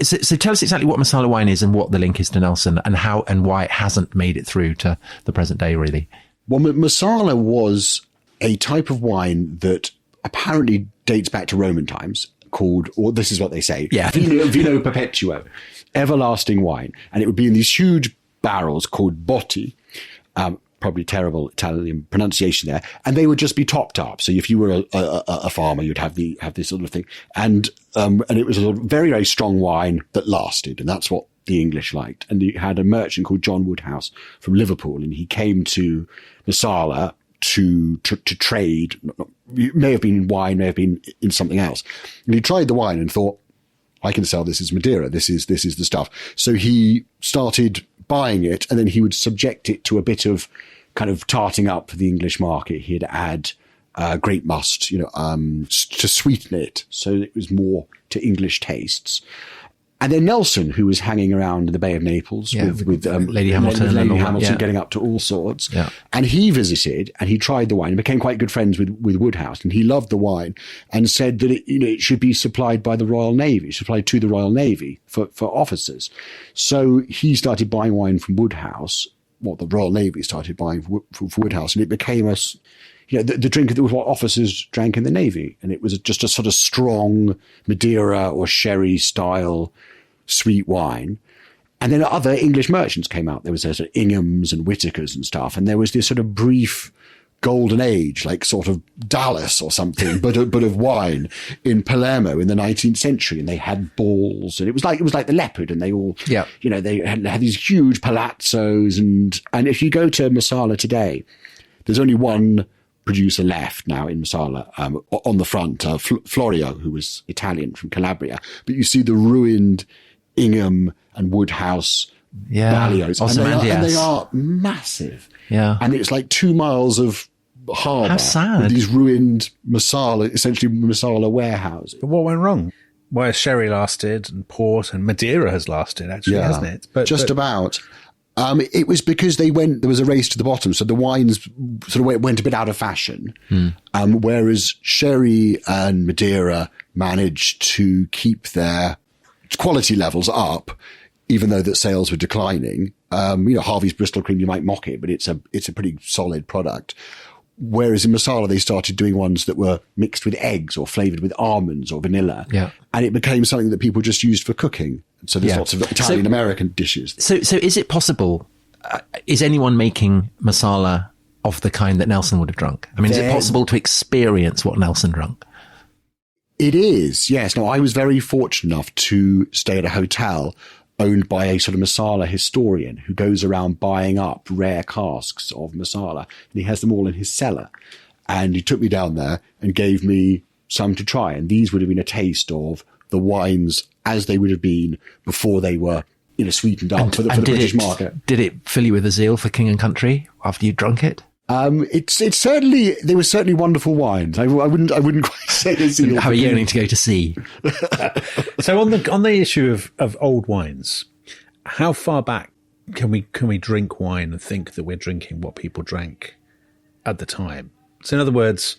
So tell us exactly what Masala wine is and what the link is to Nelson and how and why it hasn't made it through to the present day, really. Well, Masala was a type of wine that apparently dates back to Roman times, called, or this is what they say, vino perpetuo, everlasting wine. And it would be in these huge barrels called botti, probably terrible Italian pronunciation there, and they would just be topped up. So if you were a farmer, you'd have this sort of thing. And it was a very, very strong wine that lasted, and that's what the English liked. And you had a merchant called John Woodhouse from Liverpool, and he came to Masala to trade. It may have been in wine, may have been in something else. And he tried the wine and thought, I can sell this as Madeira. This is the stuff. So he started buying it, and then he would subject it to a bit of kind of tarting up for the English market. He'd add grape must, to sweeten it so it was more to English tastes. And then Nelson, who was hanging around in the Bay of Naples with Lady Hamilton, getting up to all sorts. Yeah. And he visited and he tried the wine and became quite good friends with Woodhouse. And he loved the wine and said that it should be supplied by the Royal Navy, supplied to the Royal Navy for officers. So he started buying wine from Woodhouse. Well, the Royal Navy started buying for Woodhouse, and it became the drink that was what officers drank in the Navy. And it was just a sort of strong Madeira or sherry style sweet wine. And then other English merchants came out. There was sort of Inghams and Whitakers and stuff. And there was this sort of brief golden age, like sort of Dallas or something, but of wine in Palermo in the 19th century. And they had balls, and it was like the Leopard, and they all, they had these huge palazzos. And if you go to Masala today, there's only one producer left now in Masala, on the front, Florio, who was Italian from Calabria. But you see the ruined Ingham and Woodhouse Ballios, and they are massive. Yeah. And it's like 2 miles of harbour. How sad. With these ruined essentially Masala warehouses. But what went wrong? Where sherry lasted and port and Madeira has lasted, actually, hasn't it? But about. It was because there was a race to the bottom. So the wines sort of went a bit out of fashion. Whereas sherry and Madeira managed to keep their quality levels up, even though that sales were declining. Harvey's Bristol Cream, you might mock it, but it's a pretty solid product. Whereas in Masala, they started doing ones that were mixed with eggs or flavoured with almonds or vanilla. Yeah. And it became something that people just used for cooking. So there's lots of Italian American dishes. So is it possible? Is anyone making masala of the kind that Nelson would have drunk? I mean, is it possible to experience what Nelson drank? It is, yes. Now, I was very fortunate enough to stay at a hotel owned by a sort of masala historian who goes around buying up rare casks of masala, and he has them all in his cellar. And he took me down there and gave me some to try. And these would have been a taste of the wines as they would have been before they were, sweetened up for the British market. Did it fill you with a zeal for king and country after you drunk it? It's certainly, they were certainly wonderful wines. I wouldn't quite say a zeal. How are you yearning to go to sea? So on the issue of old wines, how far back can we drink wine and think that we're drinking what people drank at the time? So in other words,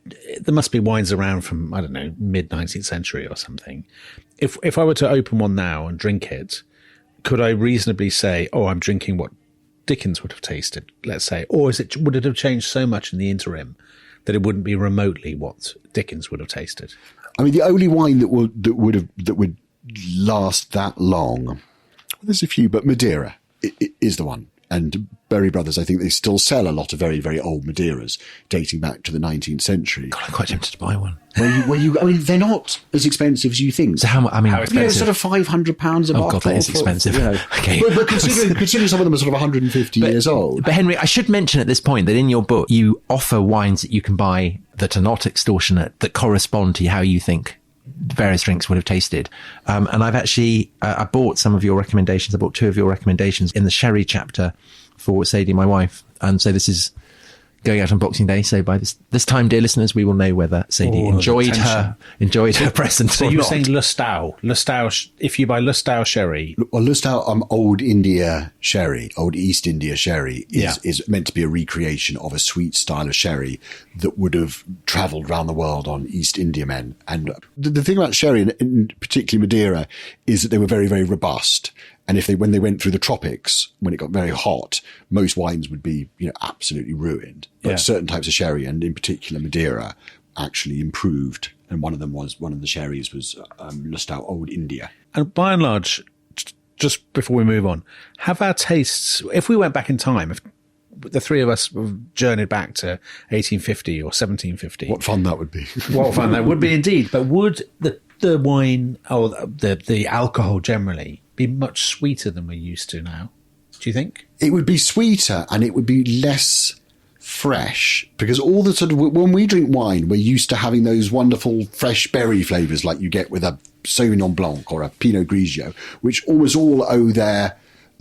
there must be wines around from, I don't know, mid-19th century or something. If I were to open one now and drink it, could I reasonably say, oh, I'm drinking what Dickens would have tasted, let's say, or would it have changed so much in the interim that it wouldn't be remotely what Dickens would have tasted? I mean, the only wine that would last that long, there's a few, but Madeira is the one. And Berry Brothers, I think they still sell a lot of very, very old Madeiras dating back to the 19th century. God, I'm quite tempted to buy one. I mean, they're not as expensive as you think. So how expensive? Sort of £500 a bottle. Oh God, that is expensive. Okay. But considering some of them are sort of 150 years old. But Henry, I should mention at this point that in your book, you offer wines that you can buy that are not extortionate, that correspond to how you think various drinks would have tasted. And I've actually, I bought some of your recommendations. I bought 2 of your recommendations in the sherry chapter for Sadie, my wife. And so this is going out on Boxing Day. So by this time, dear listeners, we will know whether Sadie enjoyed her present so or not. So you're saying Lustau, if you buy Lustau sherry. Well, Lustau, Old India sherry, Old East India sherry is meant to be a recreation of a sweet style of sherry that would have travelled around the world on East Indiamen. And the thing about sherry, and particularly Madeira, is that they were very, very robust. And when they went through the tropics, when it got very hot, most wines would be, absolutely ruined. But certain types of sherry, and in particular Madeira, actually improved. And one of the sherries was Lustau Old India. And by and large, just before we move on, have our tastes, if we went back in time, if the three of us journeyed back to 1850 or 1750. What fun that would be. What fun that would be indeed. But would the wine or the alcohol generally be much sweeter than we're used to now? Do you think? It would be sweeter and it would be less fresh, because all the sort of, when we drink wine, we're used to having those wonderful fresh berry flavours like you get with a Sauvignon Blanc or a Pinot Grigio, which almost all owe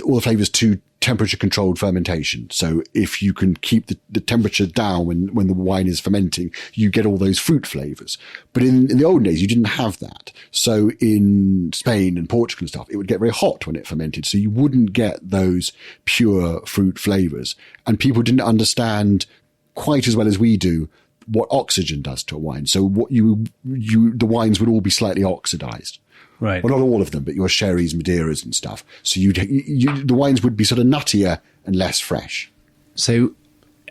all the flavours to temperature controlled fermentation. So if you can keep the temperature down when the wine is fermenting, you get all those fruit flavours. But in the olden days, you didn't have that. So in Spain and Portugal and stuff, it would get very hot when it fermented. So you wouldn't get those pure fruit flavours. And people didn't understand quite as well as we do what oxygen does to a wine. So what the wines would all be slightly oxidized. Right. Well, not all of them, but your sherries, Madeiras and stuff. So the wines would be sort of nuttier and less fresh. So,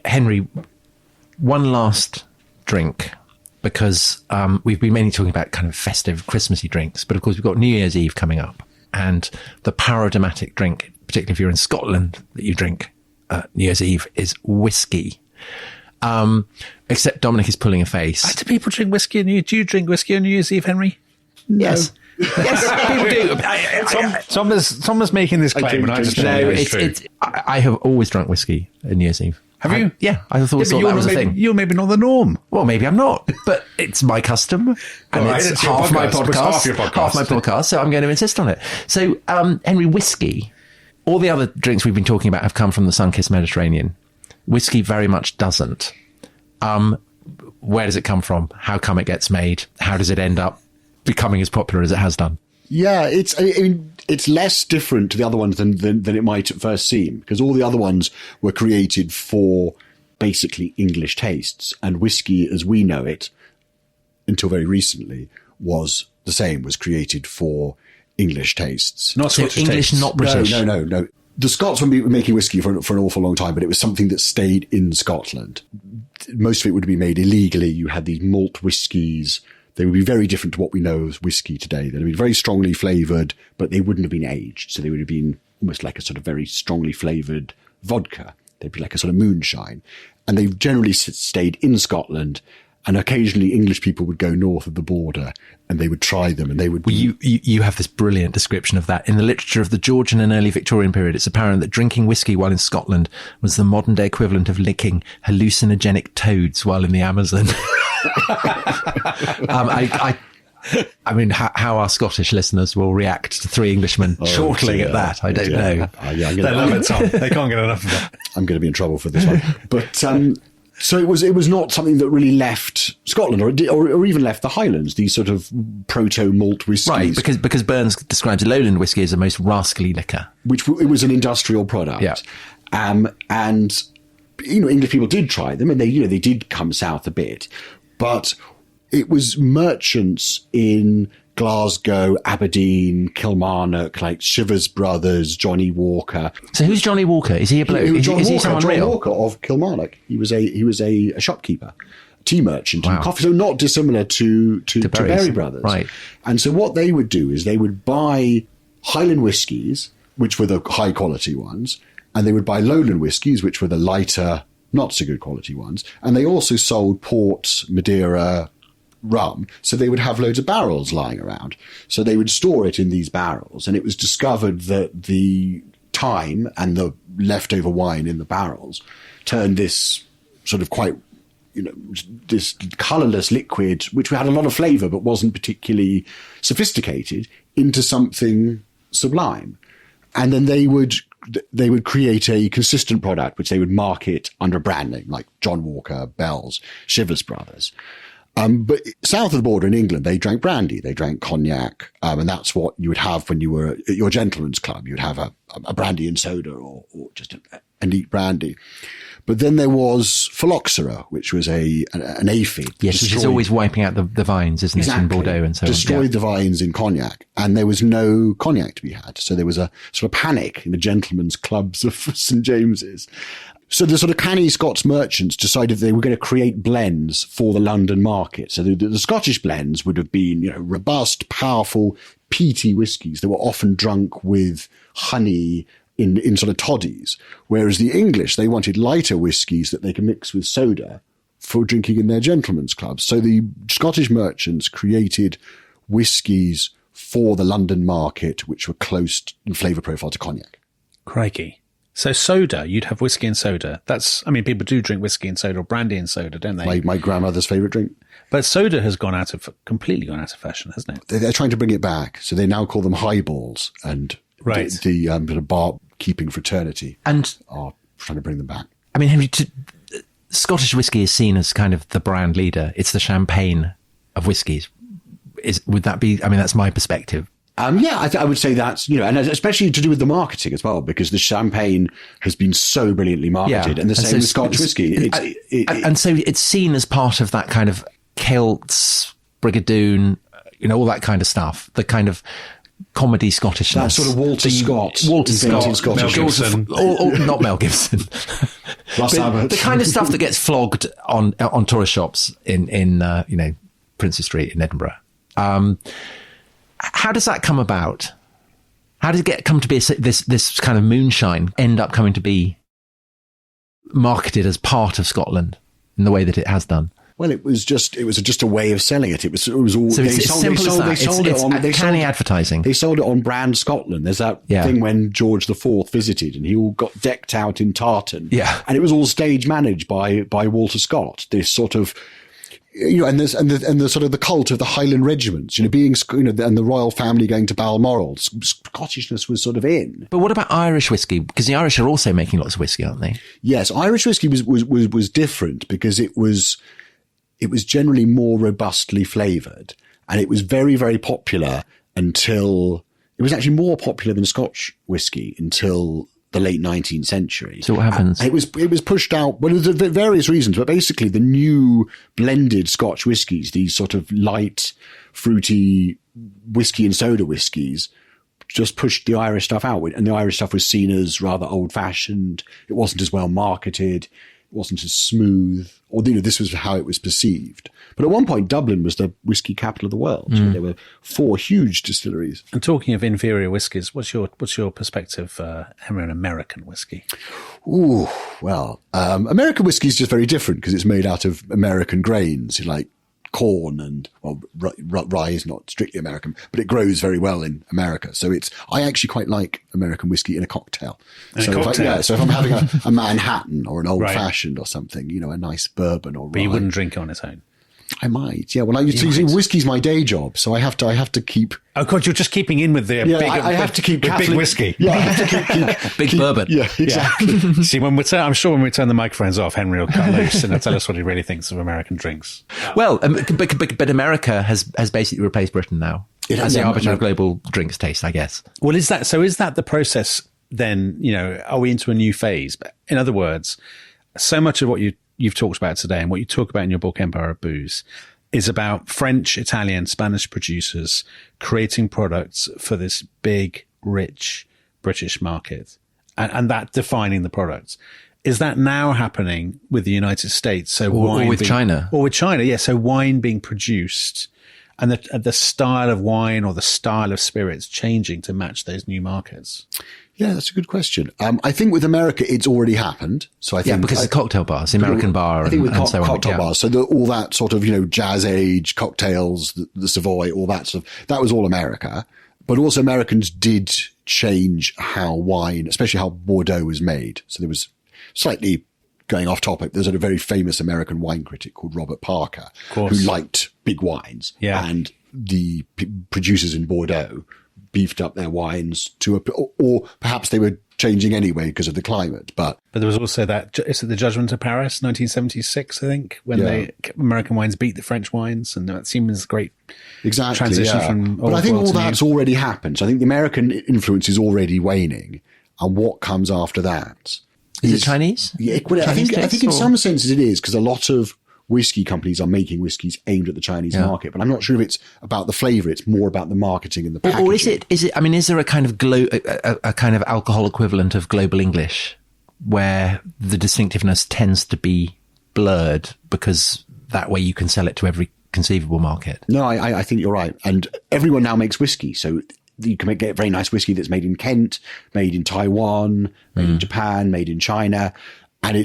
Henry, one last drink, because we've been mainly talking about kind of festive, Christmassy drinks, but of course we've got New Year's Eve coming up, and the paradigmatic drink, particularly if you're in Scotland, that you drink New Year's Eve is whiskey. Except Dominic is pulling a face. Do people drink whiskey on New Year's? Do you drink whiskey on New Year's Eve, Henry? No. Yes. Yes, people do. Thomas making this claim, and I just know it's true. I have always drunk whiskey on New Year's Eve. Have you? Yeah, I thought that was a thing. You're maybe not the norm. Well, maybe I'm not, but it's my custom, and it's half my podcast. Half my podcast, so I'm going to insist on it. So, Henry, whiskey. All the other drinks we've been talking about have come from the sun-kissed Mediterranean. Whiskey very much doesn't. Where does it come from? How come it gets made? How does it end up becoming as popular as it has done? Yeah, it's less different to the other ones than it might at first seem, because all the other ones were created for basically English tastes, and whiskey as we know it until very recently was the same, was created for English tastes. Not so Scottish English, tastes. not British. No. The Scots would be making whiskey for an awful long time, but it was something that stayed in Scotland. Most of it would be made illegally. You had these malt whiskies They would be very different to what we know as whiskey today. They'd be very strongly flavoured, but they wouldn't have been aged. So they would have been almost like a sort of very strongly flavoured vodka. They'd be like a sort of moonshine. And they generally stayed in Scotland, and occasionally English people would go north of the border and they would try them, and they would be... Well, you have this brilliant description of that. In the literature of the Georgian and early Victorian period, it's apparent that drinking whiskey while in Scotland was the modern day equivalent of licking hallucinogenic toads while in the Amazon. I mean, how our Scottish listeners will react to three Englishmen chortling at that, I don't know. They love it, Tom. They can't get enough of it. I'm going to be in trouble for this one. But so it was not something that really left Scotland or even left the Highlands, these sort of proto-malt whiskies. Right, because Burns describes lowland whiskey as the most rascally liquor. Which it was an industrial product. Yeah. And, English people did try them, and they did come south a bit. But it was merchants in Glasgow, Aberdeen, Kilmarnock, like Shivers Brothers, Johnny Walker. So who's Johnny Walker? Is he a bloke? Is he someone real? John Walker of Kilmarnock. He was a shopkeeper, tea merchant, and coffee. So not dissimilar to Berry Brothers. Right. And so what they would do is they would buy Highland whiskies, which were the high quality ones, and they would buy lowland whiskies, which were the lighter, not so good quality ones. And they also sold port, Madeira, rum, so they would have loads of barrels lying around. So they would store it in these barrels, and it was discovered that the thyme and the leftover wine in the barrels turned this sort of quite, this colourless liquid, which had a lot of flavour but wasn't particularly sophisticated, into something sublime. And then they would create a consistent product, which they would market under a brand name, like John Walker, Bell's, Shivers Brothers. But south of the border in England, they drank brandy, they drank cognac, and that's what you would have when you were at your gentleman's club. You'd have a brandy and soda or just a neat brandy. But then there was phylloxera, which was an aphid. Yes, which is always wiping out the vines, isn't it, in Bordeaux and so on. Destroyed the vines in cognac, and there was no cognac to be had. So there was a sort of panic in the gentlemen's clubs of St. James's. So the sort of canny Scots merchants decided they were going to create blends for the London market. So the Scottish blends would have been, robust, powerful, peaty whiskies that were often drunk with honey in sort of toddies. Whereas the English, they wanted lighter whiskies that they could mix with soda for drinking in their gentlemen's clubs. So the Scottish merchants created whiskies for the London market, which were close in flavour profile to cognac. Crikey. So soda, you'd have whiskey and soda. People do drink whiskey and soda or brandy and soda, don't they? My grandmother's favourite drink. But soda has completely gone out of fashion, hasn't it? They're trying to bring it back. So they now call them highballs, and the bar keeping fraternity are trying to bring them back. I mean, Henry, Scottish whiskey is seen as kind of the brand leader. It's the champagne of whiskies. Would that be, that's my perspective. I would say that's, and especially to do with the marketing as well, because the champagne has been so brilliantly marketed, and the same with Scotch whiskey. And so it's seen as part of that kind of kilts, brigadoon, all that kind of stuff, the kind of comedy Scottishness. That sort of Walter Scott. Mel Gibson. Not Mel Gibson. The kind of stuff that gets flogged on tourist shops in Princes Street in Edinburgh. How does that come about? How did it come to be this kind of moonshine end up coming to be marketed as part of Scotland in the way that it has done? Well, it was just a way of selling it. It was all. So it's as simple as that. It's canny advertising. They sold it on Brand Scotland. There's that thing when George IV visited, and he all got decked out in tartan. Yeah, and it was all stage managed by Walter Scott. This sort of. And the sort of the cult of the Highland regiments, being, and the royal family going to Balmoral, Scottishness was sort of in. But what about Irish whiskey? Because the Irish are also making lots of whiskey, aren't they? Yes, Irish whiskey was different because it was generally more robustly flavoured, and it was very, very popular until it was actually more popular than Scotch whiskey until the late 19th century. So what happens? It was pushed out, well, there's various reasons, but basically the new blended Scotch whiskies, these sort of light, fruity whiskey and soda whiskies, just pushed the Irish stuff out. And the Irish stuff was seen as rather old-fashioned. It wasn't as well marketed. wasn't as smooth, or this was how it was perceived. But at one point, Dublin was the whiskey capital of the world. So there were 4 huge distilleries. And talking of inferior whiskies, what's your perspective, Henry, on American whiskey? Ooh, well, American whiskey is just very different because it's made out of American grains, like corn and, well, rye is not strictly American, but it grows very well in America. So I actually quite like American whiskey in a cocktail. So if I'm having a Manhattan or an old fashioned or something, a nice bourbon or rye. But you wouldn't drink it on its own. I might, yeah. Well, whiskey's my day job, so I have to keep. Oh God, you're just keeping in with the big. I have to keep big whiskey. Yeah, I have to keep big bourbon. Yeah, exactly. Yeah. See, I'm sure when we turn the microphones off, Henry will cut loose and he'll tell us what he really thinks of American drinks. Well, but America has basically replaced Britain now. It has the arbiter of global drinks taste, I guess. Well, is that the process? Then are we into a new phase? But in other words, so much of what you've talked about today and what you talk about in your book, Empire of Booze, is about French, Italian, Spanish producers creating products for this big, rich British market and that defining the products. Is that now happening with the United States? So or with China? Or with China, yeah. So wine being produced and the style of wine or the style of spirits changing to match those new markets. Yeah, that's a good question. I think with America, it's already happened. So I think because the cocktail bars, the American bar, I think with and so on. Cocktail bars, so all that sort of jazz age cocktails, the Savoy, all that stuff, that was all America. But also Americans did change how wine, especially how Bordeaux was made. So there was slightly going off topic. There's a very famous American wine critic called Robert Parker who liked big wines, and the producers in Bordeaux beefed up their wines or perhaps they were changing anyway because of the climate. But there was also is it the Judgment of Paris, 1976, I think, when American wines beat the French wines, and that seems a great transition from. But I think all that's already happened. So I think the American influence is already waning, and what comes after that is it Chinese? Yeah, I think in some senses it is, because a lot of whiskey companies are making whiskies aimed at the Chinese market, but I'm not sure if it's about the flavour. It's more about the marketing and the packaging. Or is it? I mean, is there a kind of a kind of alcohol equivalent of global English, where the distinctiveness tends to be blurred because that way you can sell it to every conceivable market? No, I think you're right, and everyone now makes whiskey, so you can get very nice whiskey that's made in Kent, made in Taiwan, made in Japan, made in China. And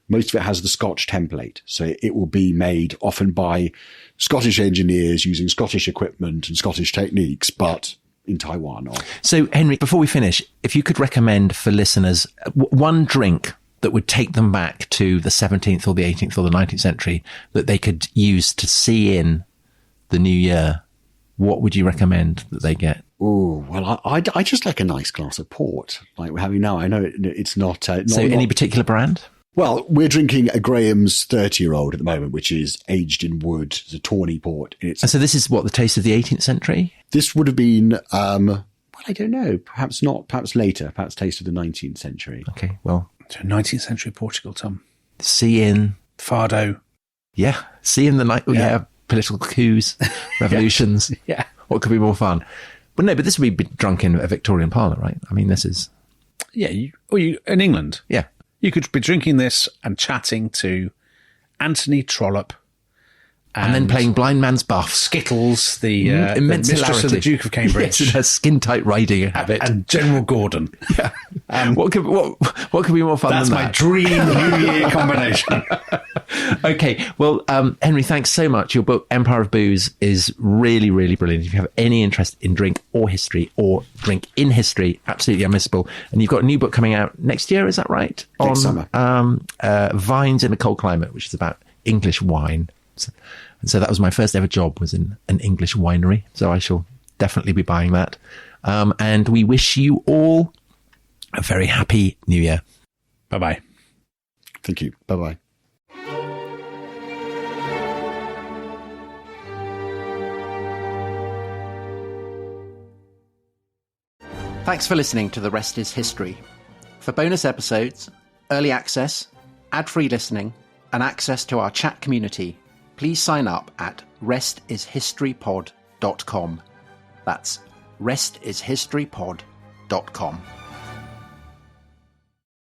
most of it has the Scotch template. So it will be made often by Scottish engineers using Scottish equipment and Scottish techniques, but in Taiwan. So, Henry, before we finish, if you could recommend for listeners one drink that would take them back to the 17th or the 18th or the 19th century that they could use to see in the new year, what would you recommend that they get? Oh, well, I just like a nice glass of port like we're having now. I know it's not... so any particular brand? Well, we're drinking a Graham's 30-year-old at the moment, which is aged in wood. It's a tawny port. And so this is the taste of the 18th century? This would have been, well, I don't know, perhaps not, perhaps later, perhaps taste of the 19th century. Okay, well... So 19th century Portugal, Tom. See in... Fado. Yeah, see in the night... political coups, revolutions. Yeah. What could be more fun? Well, no, but this would be drunk in a Victorian parlour, right? I mean, this is... Yeah, in England. Yeah. You could be drinking this and chatting to Anthony Trollope. And then playing blind man's buff. Skittles, the mistress of the Duke of Cambridge. Yes, her skin-tight riding habit. And General Gordon. Yeah. What could be more fun than that? That's my dream New Year combination. Okay, well, Henry, thanks so much. Your book, Empire of Booze, is really, really brilliant. If you have any interest in drink or history or drink in history, absolutely unmissable. And you've got a new book coming out next year, is that right? Next summer. Vines in a Cold Climate, which is about English wine. And so that was my first ever job, was in an English winery. So I shall definitely be buying that. And we wish you all a very happy New Year. Bye-bye. Thank you. Bye-bye. Thanks for listening to The Rest is History. For bonus episodes, early access, ad-free listening, and access to our chat community, please sign up at restishistorypod.com. That's restishistorypod.com.